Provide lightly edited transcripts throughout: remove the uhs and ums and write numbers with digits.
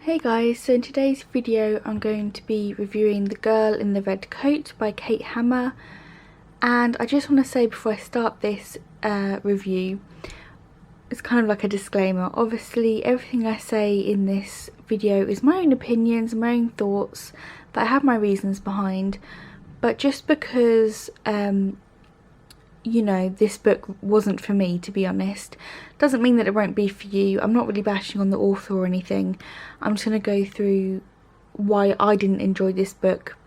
Hey guys, so in today's video I'm going to be reviewing The Girl in the Red Coat by Kate Hammer, and I just want to say before I start this review, it's kind of like a disclaimer. Obviously everything I say in this video is my own opinions, my own thoughts that I have my reasons behind, but just because you know, this book wasn't for me, to be honest, doesn't mean that it won't be for you. I'm not really bashing on the author or anything. I'm just going to go through why I didn't enjoy this book.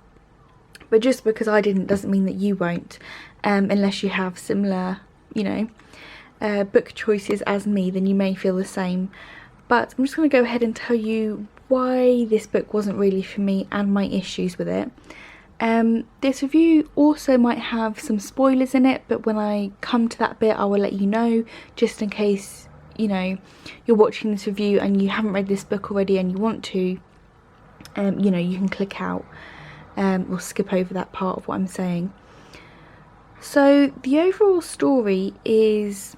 But just because I didn't doesn't mean that you won't, unless you have similar, you know, book choices as me, then you may feel the same. But I'm just going to go ahead and tell you why this book wasn't really for me and my issues with it. This review also might have some spoilers in it, but when I come to that bit I will let you know, just in case, you know, you're watching this review and you haven't read this book already and you want to, you know, you can click out or skip over that part of what I'm saying. So the overall story is,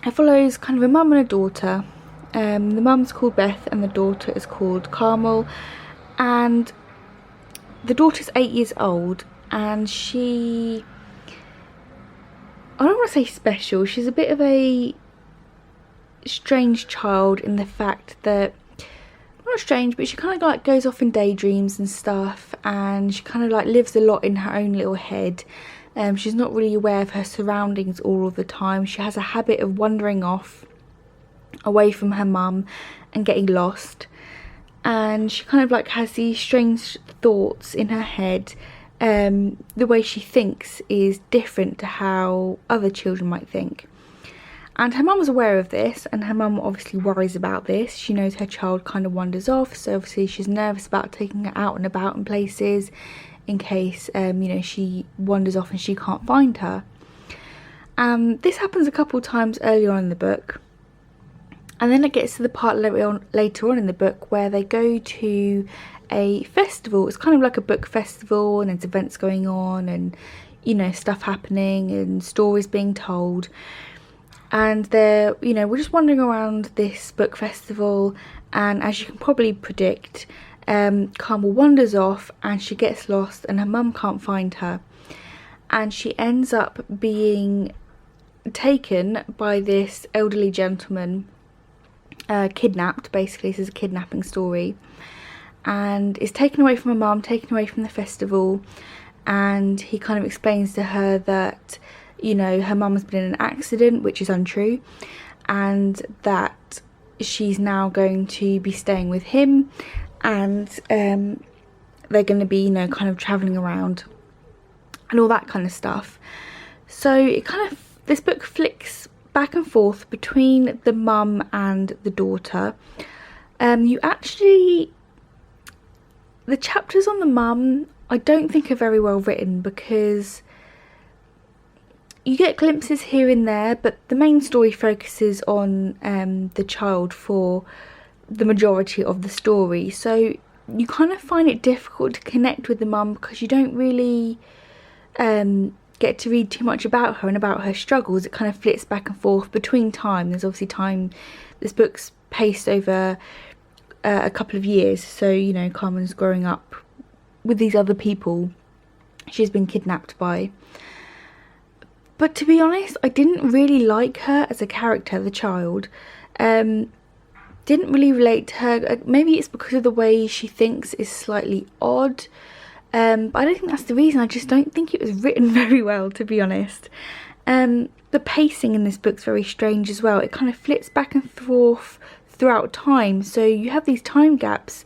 it follows kind of a mum and a daughter. The mum's called Beth and the daughter is called Carmel, and the daughter's 8 years old, and I don't want to say special, she's a bit of a strange child in the fact that, not strange, but she kind of like goes off in daydreams and stuff, and she kind of like lives a lot in her own little head. She's not really aware of her surroundings all of the time. She has a habit of wandering off away from her mum and getting lost. And she kind of like has these strange thoughts in her head. The way she thinks is different to how other children might think. And her mum was aware of this, and her mum obviously worries about this. She knows her child kind of wanders off, so obviously she's nervous about taking her out and about in places in case, you know, she wanders off and she can't find her. This happens a couple of times earlier on in the book. And then it gets to the part later on in the book where they go to a festival. It's kind of like a book festival, and there's events going on and, you know, stuff happening and stories being told. And they're, you know, we're just wandering around this book festival, and as you can probably predict, Carmel wanders off and she gets lost and her mum can't find her. And she ends up being taken by this elderly gentleman, kidnapped. Basically this is a kidnapping story, and is taken away from her mum, taken away from the festival, and he kind of explains to her that, you know, her mum has been in an accident, which is untrue, and that she's now going to be staying with him, and they're going to be, you know, kind of travelling around and all that kind of stuff. So it kind of, this book flicks back and forth between the mum and the daughter. The chapters on the mum I don't think are very well written, because you get glimpses here and there, but the main story focuses on the child for the majority of the story. So you kind of find it difficult to connect with the mum because you don't really get to read too much about her and about her struggles. It kind of flits back and forth between time. There's obviously time, this book's paced over a couple of years, so, you know, Carmen's growing up with these other people she's been kidnapped by. But to be honest, I didn't really like her as a character, the child. Didn't really relate to her. Maybe it's because of the way she thinks is slightly odd. But I don't think that's the reason. I just don't think it was written very well, to be honest. The pacing in this book's very strange as well. It kind of flits back and forth throughout time. So you have these time gaps,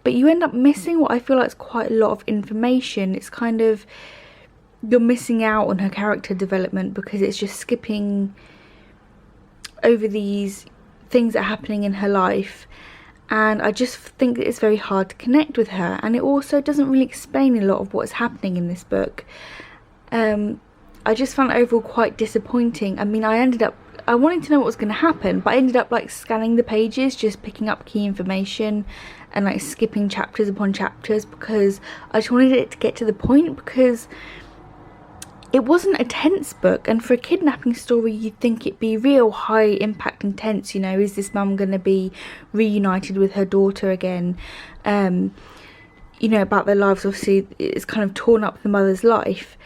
but you end up missing what I feel like is quite a lot of information. It's kind of, you're missing out on her character development because it's just skipping over these things that are happening in her life. And I just think that it's very hard to connect with her, and it also doesn't really explain a lot of what's happening in this book. I just found it overall quite disappointing. I mean, I wanted to know what was going to happen, but I ended up like scanning the pages, just picking up key information and like skipping chapters upon chapters, because I just wanted it to get to the point, because it wasn't a tense book, and for a kidnapping story you'd think it'd be real high impact and tense, you know, is this mum going to be reunited with her daughter again, you know, about their lives. Obviously it's kind of torn up the mother's life.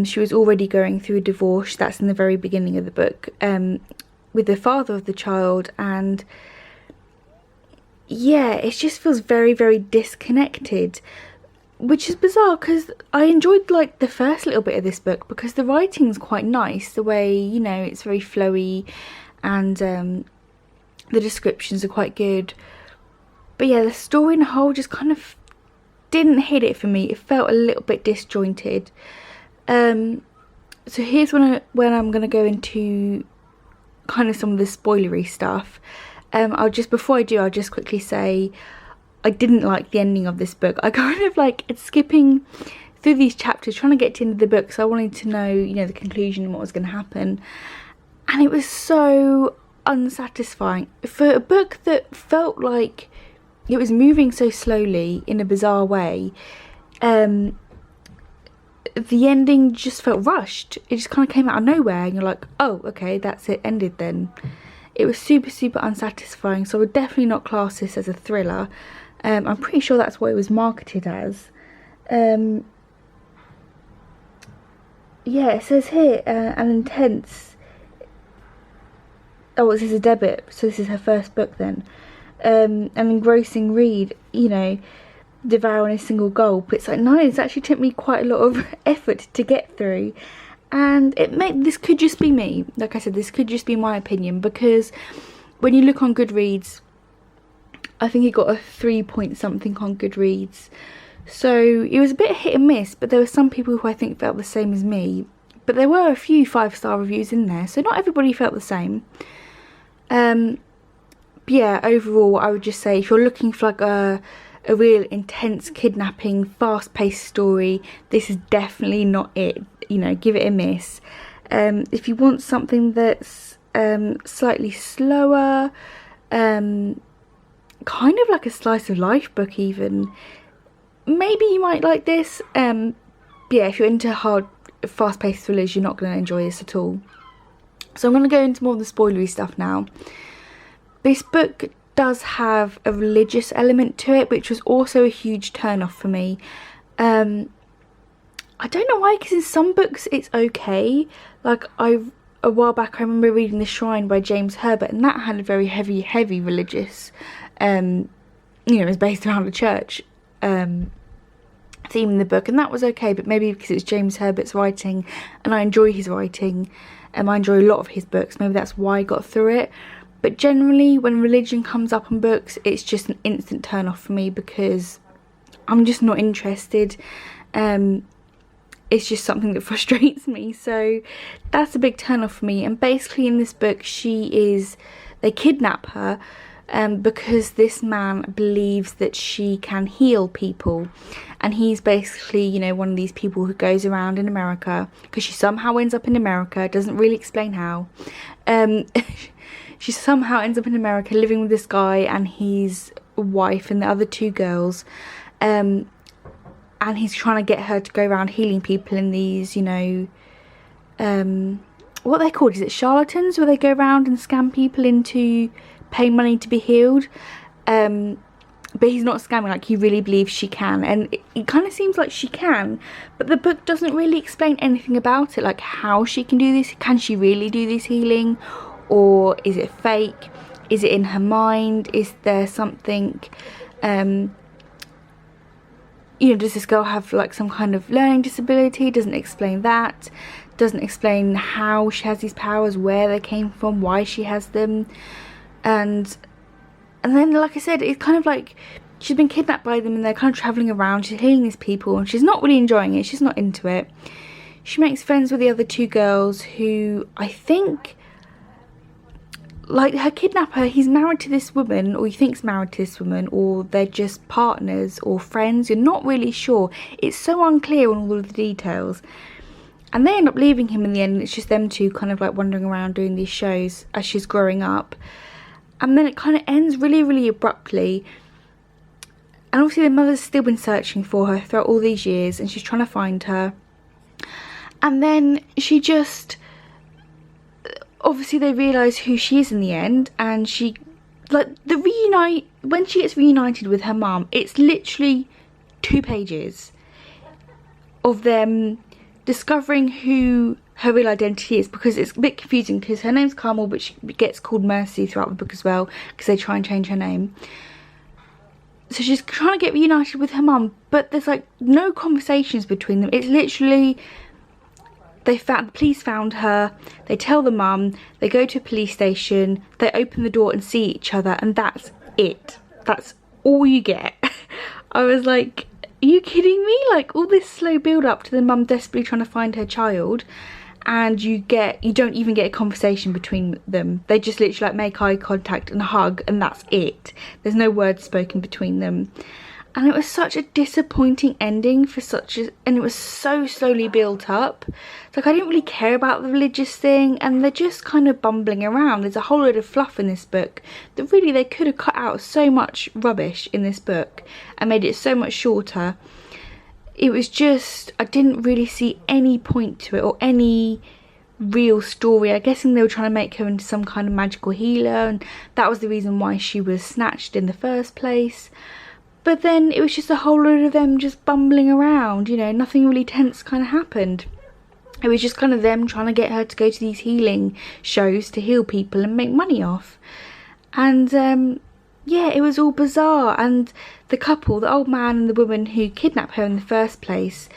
She was already going through a divorce, that's in the very beginning of the book, with the father of the child, and yeah, it just feels very, very disconnected, which is bizarre because I enjoyed like the first little bit of this book because the writing's quite nice, the way, you know, it's very flowy, and the descriptions are quite good. But yeah, the story in a whole just kind of didn't hit it for me. It felt a little bit disjointed. So here's when I'm going to go into kind of some of the spoilery stuff. Before I do, I'll just quickly say I didn't like the ending of this book. I kind of like it's skipping through these chapters trying to get to the end of the book, so I wanted to know, you know, the conclusion and what was going to happen, and it was so unsatisfying for a book that felt like it was moving so slowly in a bizarre way. The ending just felt rushed. It just kind of came out of nowhere and you're like, oh, okay, that's it, ended then. It was super, super unsatisfying, so I would definitely not class this as a thriller. I'm pretty sure that's what it was marketed as. Yeah, it says here, an intense... Oh, this is a debut, so this is her first book then. An engrossing read, you know, devouring a single gulp. It's like, no, it's actually took me quite a lot of effort to get through, and this could just be me. Like I said, this could just be my opinion, because when you look on Goodreads, I think it got a 3 point something on Goodreads, so it was a bit hit and miss, but there were some people who I think felt the same as me, but there were a few 5-star reviews in there, so not everybody felt the same. Yeah, overall I would just say if you're looking for like a real intense kidnapping fast-paced story, this is definitely not it. You know, give it a miss. If you want something that's slightly slower, kind of like a slice of life book even, maybe you might like this. Yeah, if you're into hard fast-paced thrillers, you're not going to enjoy this at all. So I'm going to go into more of the spoilery stuff now. This book does have a religious element to it, which was also a huge turn off for me. I don't know why, because in some books it's okay. Like a while back I remember reading The Shrine by James Herbert, and that had a very heavy religious, you know, it was based around a church theme in the book, and that was okay, but maybe because it was James Herbert's writing and I enjoy his writing, and I enjoy a lot of his books, maybe that's why I got through it. But generally, when religion comes up in books, it's just an instant turn off for me because I'm just not interested. It's just something that frustrates me. So that's a big turn off for me. And basically in this book, they kidnap her because this man believes that she can heal people. And he's basically, you know, one of these people who goes around in America, because she somehow ends up in America, doesn't really explain how. She somehow ends up in America living with this guy and his wife and the other 2 girls. And he's trying to get her to go around healing people in these, you know, what they're called, is it charlatans, where they go around and scam people into paying money to be healed. But he's not scamming, like he really believes she can, and it kind of seems like she can, but the book doesn't really explain anything about it, like how she can do this. Can she really do this healing, or is it fake? Is it in her mind? Is there something, you know, does this girl have like some kind of learning disability? Doesn't explain that. Doesn't explain how she has these powers, where they came from, why she has them. And then, like I said, it's kind of like she's been kidnapped by them and they're kind of travelling around. She's healing these people and she's not really enjoying it. She's not into it. She makes friends with the other 2 girls who I think, like her kidnapper, he's married to this woman, or he thinks married to this woman, or they're just partners or friends. You're not really sure. It's so unclear on all of the details. And they end up leaving him in the end, and it's just them 2 kind of like wandering around doing these shows as she's growing up. And then it kind of ends really, really abruptly. And obviously the mother's still been searching for her throughout all these years, and she's trying to find her. And then she just, obviously they realise who she is in the end, and she, like, when she gets reunited with her mum, it's literally 2 pages of them discovering who her real identity is, because it's a bit confusing because her name's Carmel but she gets called Mercy throughout the book as well because they try and change her name. So she's trying to get reunited with her mum, but there's like no conversations between them. It's literally, the police found her, they tell the mum, they go to a police station, they open the door and see each other, and that's it. That's all you get. I was like, are you kidding me? Like, all this slow build up to the mum desperately trying to find her child, and you don't even get a conversation between them. They just literally like make eye contact and hug, and that's it. There's no words spoken between them. And it was such a disappointing ending for and it was so slowly built up. It's like, I didn't really care about the religious thing, and they're just kind of bumbling around. There's a whole load of fluff in this book that really they could have cut out so much rubbish in this book and made it so much shorter. It was just, I didn't really see any point to it or any real story. I'm guessing they were trying to make her into some kind of magical healer, and that was the reason why she was snatched in the first place. But then it was just a whole load of them just bumbling around, you know, nothing really tense kind of happened. It was just kind of them trying to get her to go to these healing shows to heal people and make money off. And yeah, it was all bizarre. And the couple, the old man and the woman who kidnapped her in the first place,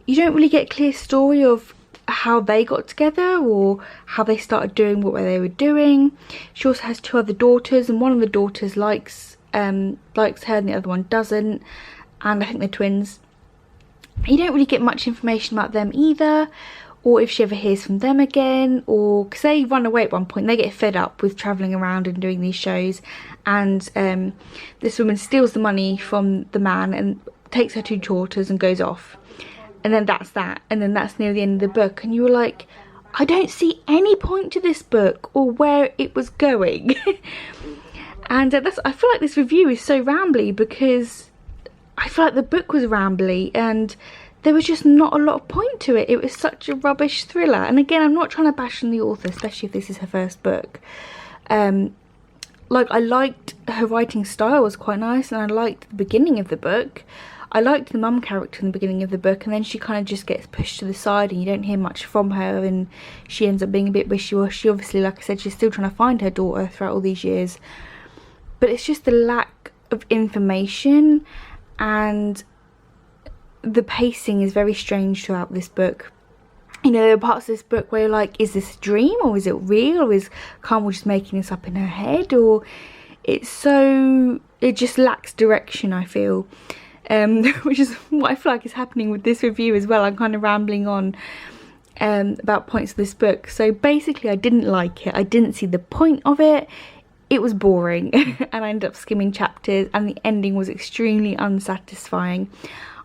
you don't really get a clear story of how they got together or how they started doing what they were doing. She also has 2 other daughters, and one of the daughters likes her and the other one doesn't, and I think they're twins. You don't really get much information about them either, or if she ever hears from them again, or because they run away at one point. They get fed up with travelling around and doing these shows, and this woman steals the money from the man and takes her 2 daughters and goes off, and then that's that, and then that's near the end of the book. And you were like, I don't see any point to this book or where it was going. And I feel like this review is so rambly because I feel like the book was rambly and there was just not a lot of point to it. It was such a rubbish thriller. And again, I'm not trying to bash on the author, especially if this is her first book. Like, I liked her writing style was quite nice, and I liked the beginning of the book. I liked the mum character in the beginning of the book, and then she kind of just gets pushed to the side and you don't hear much from her, and she ends up being a bit wishy-washy. Obviously, like I said, she's still trying to find her daughter throughout all these years. But it's just the lack of information, and the pacing is very strange throughout this book. You know, there are parts of this book where you're like, is this a dream or is it real, or is Carmel just making this up in her head? Or it just lacks direction, I feel. Which is what I feel like is happening with this review as well. I'm kind of rambling on about points of this book. So basically, I didn't like it. I didn't see the point of it. It was boring and I ended up skimming chapters, and the ending was extremely unsatisfying.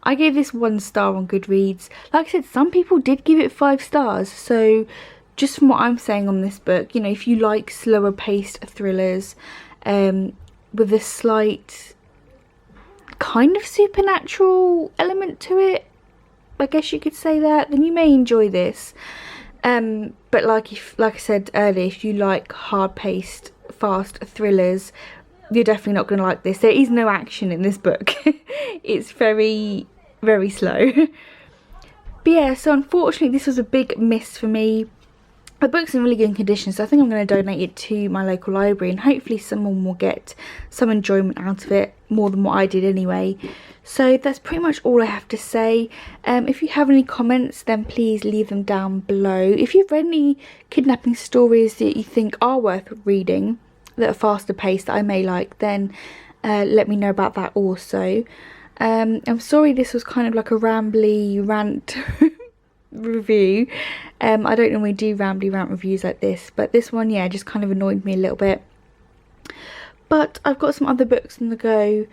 I gave this 1 star on Goodreads. Like I said, some people did give it 5 stars. So just from what I'm saying on this book, you know, if you like slower paced thrillers with a slight kind of supernatural element to it, I guess you could say that, then you may enjoy this. But like I said earlier, if you like hard paced fast thrillers, you're definitely not going to like this. There is no action in this book. It's very, very slow. But yeah, so unfortunately this was a big miss for me. The book's in really good condition, so I think I'm going to donate it to my local library, and hopefully someone will get some enjoyment out of it, more than what I did anyway. So that's pretty much all I have to say. If you have any comments, then please leave them down below. If you've read any kidnapping stories that you think are worth reading, that are faster paced, that I may like, then let me know about that also. I'm sorry this was kind of like a rambly rant review. I don't normally do rambly rant reviews like this, but this one, yeah, just kind of annoyed me a little bit. But I've got some other books on the go,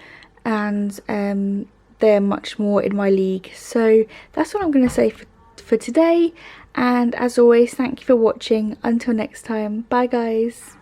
and they're much more in my league. So that's what I'm going to say for today. And as always, thank you for watching. Until next time, bye guys.